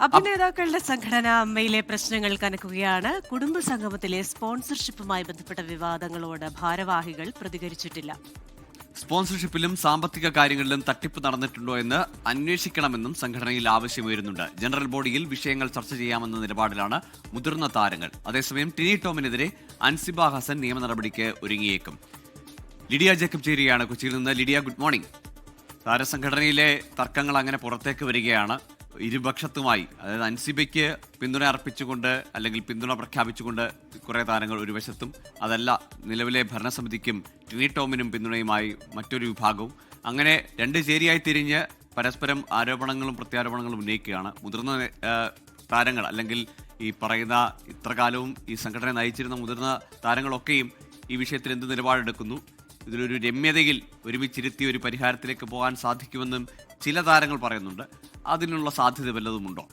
അഭിനേതാക്കളുടെ സംഘടന അമ്മയിലെ പ്രശ്നങ്ങൾ കനക്കുകയാണ്. കുടുംബ സംഗമത്തിലെ സ്പോൺസർഷിപ്പുമായി ബന്ധപ്പെട്ട വിവാദങ്ങളോട് ഭാരവാഹികൾ പ്രതികരിച്ചിട്ടില്ല. സ്പോൺസർഷിപ്പിലും സാമ്പത്തിക കാര്യങ്ങളിലും തട്ടിപ്പ് നടന്നിട്ടുണ്ടോ എന്ന് അന്വേഷിക്കണമെന്നും സംഘടനയിൽ ആവശ്യമുയരുന്നുണ്ട്. ജനറൽ ബോഡിയിൽ വിഷയങ്ങൾ ചർച്ച ചെയ്യാമെന്ന നിലപാടിലാണ് മുതിർന്ന താരങ്ങൾ. അതേസമയം ടിനി ടോമിനെതിരെ അൻസിബ ഹസൻ നിയമ നടപടിക്ക് ഒരുങ്ങിയേക്കും. ലിഡിയ ജേക്കബ് ചേരുകയാണ് കൊച്ചിയിൽ നിന്ന്. Lydia, good morning. താരസംഘടനയിലെ തർക്കങ്ങൾ അങ്ങനെ പുറത്തേക്ക് വരികയാണ്. ഇരുപക്ഷത്തുമായി, അതായത് അൻസിബയ്ക്ക് പിന്തുണ അർപ്പിച്ചുകൊണ്ട് അല്ലെങ്കിൽ പിന്തുണ പ്രഖ്യാപിച്ചുകൊണ്ട് കുറേ താരങ്ങൾ ഒരു വശത്തും, അതല്ല നിലവിലെ ഭരണസമിതിക്കും ടിനി ടോമിനും പിന്തുണയുമായി മറ്റൊരു വിഭാഗവും, അങ്ങനെ രണ്ട് ചേരിയായി തിരിഞ്ഞ് പരസ്പരം ആരോപണങ്ങളും പ്രത്യാരോപണങ്ങളും ഉന്നയിക്കുകയാണ്. മുതിർന്ന താരങ്ങൾ അല്ലെങ്കിൽ ഈ പറയുന്ന ഇത്രകാലവും ഈ സംഘടന നയിച്ചിരുന്ന മുതിർന്ന താരങ്ങളൊക്കെയും ഈ വിഷയത്തിൽ എന്ത് നിലപാടെടുക്കുന്നു, ഇതിലൊരു രമ്യതയിൽ ഒരുമിച്ചിരുത്തി ഒരു പരിഹാരത്തിലേക്ക് പോകാൻ സാധിക്കുമെന്നും ചില താരങ്ങൾ പറയുന്നുണ്ട്. അതിനുള്ള സാധ്യത വല്ലതുമുണ്ടോ?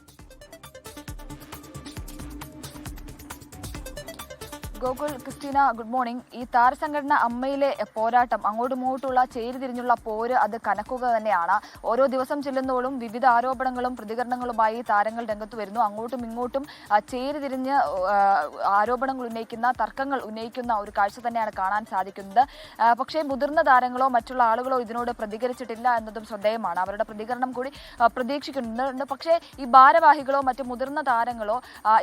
Gokul, Christina, good morning. ഈ താരസംഘടന അമ്മയിലെ പോരാട്ടം, അങ്ങോട്ടും ഇങ്ങോട്ടുള്ള ചേരിതിരിഞ്ഞുള്ള പോര്, അത് കനക്കുക തന്നെയാണ്. ഓരോ ദിവസം ചെല്ലുന്നതോടും വിവിധ ആരോപണങ്ങളും പ്രതികരണങ്ങളുമായി താരങ്ങൾ രംഗത്ത് വരുന്നു. അങ്ങോട്ടും ഇങ്ങോട്ടും ചേരിതിരിഞ്ഞ് ആരോപണങ്ങൾ ഉന്നയിക്കുന്ന, തർക്കങ്ങൾ ഉന്നയിക്കുന്ന ഒരു കാഴ്ച തന്നെയാണ് കാണാൻ സാധിക്കുന്നത്. പക്ഷേ മുതിർന്ന താരങ്ങളോ മറ്റുള്ള ആളുകളോ ഇതിനോട് പ്രതികരിച്ചിട്ടില്ല എന്നതും ശ്രദ്ധേയമാണ്. അവരുടെ പ്രതികരണം കൂടി പ്രതീക്ഷിക്കുന്നുണ്ട്. പക്ഷേ ഈ ഭാരവാഹികളോ മറ്റു മുതിർന്ന താരങ്ങളോ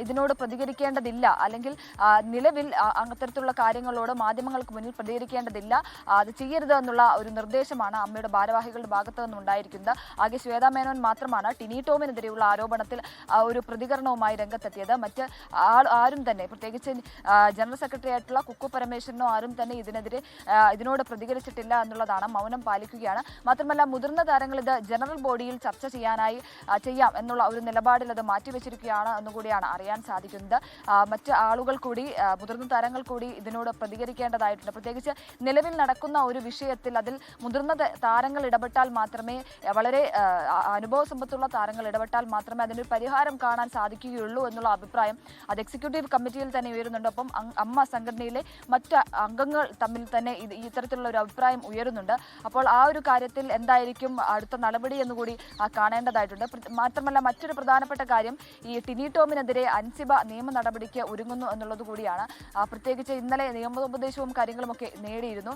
ഇതിനോട് പ്രതികരിക്കേണ്ടതില്ല, അല്ലെങ്കിൽ നിലവിൽ അത്തരത്തിലുള്ള കാര്യങ്ങളോട് മാധ്യമങ്ങൾക്ക് മുന്നിൽ പ്രതികരിക്കേണ്ടതില്ല, അത് ചെയ്യരുത് എന്നുള്ള ഒരു നിർദ്ദേശമാണ് അമ്മയുടെ ഭാരവാഹികളുടെ ഭാഗത്തു നിന്നുണ്ടായിരിക്കുന്നത്. ആകെ ശ്വേതാ മേനോൻ മാത്രമാണ് ടിനി ടോമിനെതിരെയുള്ള ആരോപണത്തിൽ ഒരു പ്രതികരണവുമായി രംഗത്തെത്തിയത്. മറ്റ് ആരും തന്നെ, പ്രത്യേകിച്ച് ജനറൽ സെക്രട്ടറി ആയിട്ടുള്ള കുക്കു പരമേശ്വരനോ ആരും തന്നെ ഇതിനോട് പ്രതികരിച്ചിട്ടില്ല എന്നുള്ളതാണ്. മൗനം പാലിക്കുകയാണ്. മാത്രമല്ല മുതിർന്ന താരങ്ങൾ ഇത് ജനറൽ ബോഡിയിൽ ചർച്ച ചെയ്യാം എന്നുള്ള ഒരു നിലപാടിൽ അത് മാറ്റിവെച്ചിരിക്കുകയാണ് എന്നുകൂടിയാണ് അറിയാൻ സാധിക്കുന്നത്. മറ്റ് ആളുകൾ കൂടി, മുതിർന്ന താരങ്ങൾ കൂടി ഇതിനോട് പ്രതികരിക്കേണ്ടതായിട്ടുണ്ട്. പ്രത്യേകിച്ച് നിലവിൽ നടക്കുന്ന ഒരു വിഷയത്തിൽ അതിൽ മുതിർന്ന താരങ്ങൾ ഇടപെട്ടാൽ മാത്രമേ, വളരെ അനുഭവ സമ്പത്തുള്ള താരങ്ങൾ ഇടപെട്ടാൽ മാത്രമേ അതിനൊരു പരിഹാരം കാണാൻ സാധിക്കുകയുള്ളൂ എന്നുള്ള അഭിപ്രായം അത് എക്സിക്യൂട്ടീവ് കമ്മിറ്റിയിൽ തന്നെ ഉയരുന്നുണ്ട്. ഒപ്പം അമ്മ സംഘടനയിലെ മറ്റ് അംഗങ്ങൾ തമ്മിൽ തന്നെ ഇത്തരത്തിലുള്ള ഒരു അഭിപ്രായം ഉയരുന്നുണ്ട്. അപ്പോൾ ആ ഒരു കാര്യത്തിൽ എന്തായിരിക്കും അടുത്ത നടപടി എന്നുകൂടി കാണേണ്ടതായിട്ടുണ്ട്. മാത്രമല്ല മറ്റൊരു പ്രധാനപ്പെട്ട കാര്യം, ഈ ടിനി ടോമിനെതിരെ അൻസിബ നിയമ നടപടിക്ക് ഒരുങ്ങുന്നു എന്നുള്ളത് കൂടിയാണ്. പ്രത്യേകിച്ച് ഇന്നലെ നിയമോപദേശവും കാര്യങ്ങളുമൊക്കെ നേടിയിരുന്നു.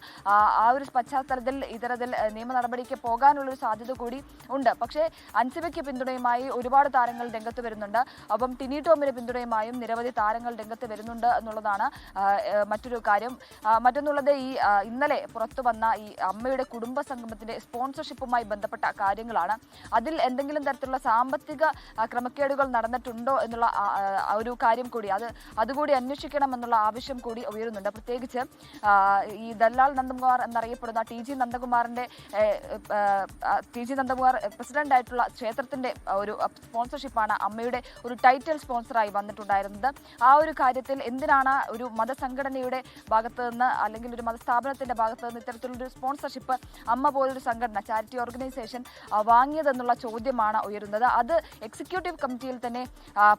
ആ ഒരു പശ്ചാത്തലത്തിൽ ഇത്തരത്തിൽ നിയമ നടപടിക്ക് പോകാനുള്ളൊരു സാധ്യത കൂടി ഉണ്ട്. പക്ഷേ അൻസിബയ്ക്ക് പിന്തുണയുമായി ഒരുപാട് താരങ്ങൾ രംഗത്ത് വരുന്നുണ്ട്. ഒപ്പം ടിനി ടോമിന് പിന്തുണയുമായും നിരവധി താരങ്ങൾ രംഗത്ത് വരുന്നുണ്ട് എന്നുള്ളതാണ് മറ്റൊരു കാര്യം. മറ്റൊന്നുള്ളത്, ഈ ഇന്നലെ പുറത്തു വന്ന ഈ അമ്മയുടെ കുടുംബ സംഗമത്തിന്റെ സ്പോൺസർഷിപ്പുമായി ബന്ധപ്പെട്ട കാര്യങ്ങളാണ്. അതിൽ എന്തെങ്കിലും തരത്തിലുള്ള സാമ്പത്തിക ക്രമക്കേടുകൾ നടന്നിട്ടുണ്ടോ എന്നുള്ള ഒരു കാര്യം കൂടി, അതുകൂടി അന്വേഷിക്കണം എന്നുള്ള ആവശ്യം കൂടി ഉയരുന്നുണ്ട്. പ്രത്യേകിച്ച് ഈ ദല്ലാൽ നന്ദകുമാർ എന്നറിയപ്പെടുന്ന ടി ജി നന്ദകുമാർ പ്രസിഡന്റ് ആയിട്ടുള്ള ക്ഷേത്രത്തിന്റെ ഒരു സ്പോൺസർഷിപ്പാണ് അമ്മയുടെ ഒരു ടൈറ്റിൽ സ്പോൺസറായി വന്നിട്ടുണ്ടായിരുന്നത്. ആ ഒരു കാര്യത്തിൽ എന്തിനാണ് ഒരു മതസംഘടനയുടെ ഭാഗത്ത് നിന്ന്, അല്ലെങ്കിൽ ഒരു മതസ്ഥാപനത്തിന്റെ ഭാഗത്ത് നിന്ന് ഇത്തരത്തിലൊരു സ്പോൺസർഷിപ്പ് അമ്മ പോലൊരു സംഘടന, ചാരിറ്റി ഓർഗനൈസേഷൻ വാങ്ങിയതെന്നുള്ള ചോദ്യമാണ് ഉയരുന്നത്. അത് എക്സിക്യൂട്ടീവ് കമ്മിറ്റിയിൽ തന്നെ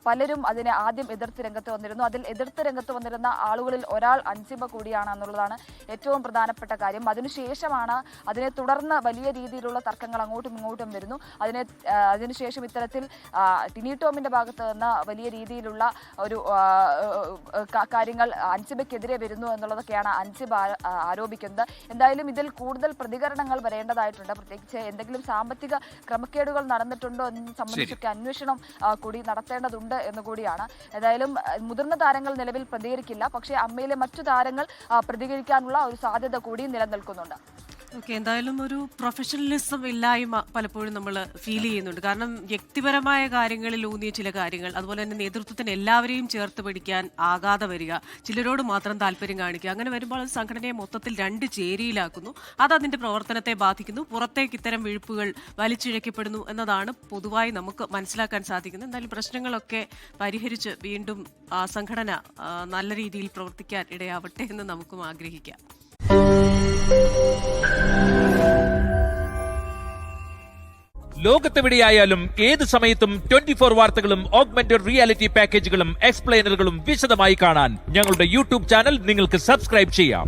പലരും അതിനെ ആദ്യം എതിർത്ത് രംഗത്ത് വന്നിരുന്നു. അതിൽ എതിർത്ത് രംഗത്ത് വന്നിരുന്ന ആളുകളിൽ ഒരാൾ അൻസിബ കൂടിയാണ് എന്നുള്ളതാണ് ഏറ്റവും പ്രധാനപ്പെട്ട കാര്യം. അതിനുശേഷമാണ്, അതിനെ തുടർന്ന് വലിയ രീതിയിലുള്ള തർക്കങ്ങൾ അങ്ങോട്ടും ഇങ്ങോട്ടും വരുന്നു. അതിനുശേഷം ഇത്തരത്തിൽ ടിനി ടോമിന്റെ ഭാഗത്ത് നിന്ന് വലിയ രീതിയിലുള്ള ഒരു കാര്യങ്ങൾ അൻസിബയ്ക്കെതിരെ വരുന്നു എന്നുള്ളതൊക്കെയാണ് അൻസിബ ആരോപിക്കുന്നത്. എന്തായാലും ഇതിൽ കൂടുതൽ പ്രതികരണങ്ങൾ വരേണ്ടതായിട്ടുണ്ട്. പ്രത്യേകിച്ച് എന്തെങ്കിലും സാമ്പത്തിക ക്രമക്കേടുകൾ നടന്നിട്ടുണ്ടോ എന്ന് സംബന്ധിച്ചൊക്കെ അന്വേഷണം കൂടി നടത്തേണ്ടതുണ്ട് എന്നുകൂടിയാണ്. ഏതായാലും മുതിർന്ന താരങ്ങൾ നിലവിൽ പ്രതികരിക്കില്ല. പക്ഷേ അമ്മയിലെ മറ്റു താരങ്ങൾ പ്രതികരിക്കാനുള്ള ഒരു സാധ്യത കൂടി നിലനിൽക്കുന്നുണ്ട്. ഓക്കെ, എന്തായാലും ഒരു പ്രൊഫഷണലിസം ഇല്ലായ്മ പലപ്പോഴും നമ്മൾ ഫീൽ ചെയ്യുന്നുണ്ട്. കാരണം വ്യക്തിപരമായ കാര്യങ്ങളിൽ ഊന്നിയ ചില കാര്യങ്ങൾ, അതുപോലെ തന്നെ നേതൃത്വത്തിന് എല്ലാവരെയും ചേർത്ത് പിടിക്കാൻ ആകാതെ വരിക, ചിലരോട് മാത്രം താല്പര്യം കാണിക്കുക, അങ്ങനെ വരുമ്പോൾ അത് സംഘടനയെ മൊത്തത്തിൽ രണ്ട് ചേരിയിലാക്കുന്നു. അത് അതിൻ്റെ പ്രവർത്തനത്തെ ബാധിക്കുന്നു. പുറത്തേക്ക് ഇത്തരം വിഴുപ്പുകൾ വലിച്ചിഴക്കപ്പെടുന്നു എന്നതാണ് പൊതുവായി നമുക്ക് മനസ്സിലാക്കാൻ സാധിക്കുന്നത്. എന്തായാലും പ്രശ്നങ്ങളൊക്കെ പരിഹരിച്ച് വീണ്ടും സംഘടന നല്ല രീതിയിൽ പ്രവർത്തിക്കാൻ ഇടയാവട്ടെ എന്ന് നമുക്കും ആഗ്രഹിക്കാം. ലോകത്തെവിടെയായാലും ഏത് സമയത്തും 24 വാർത്തകളും ഓഗ്മെന്റഡ് റിയാലിറ്റി പാക്കേജുകളും എക്സ്പ്ലെയിനറുകളും വിശദമായി കാണാൻ ഞങ്ങളുടെ യൂട്യൂബ് ചാനൽ നിങ്ങൾക്ക് സബ്സ്ക്രൈബ് ചെയ്യാം.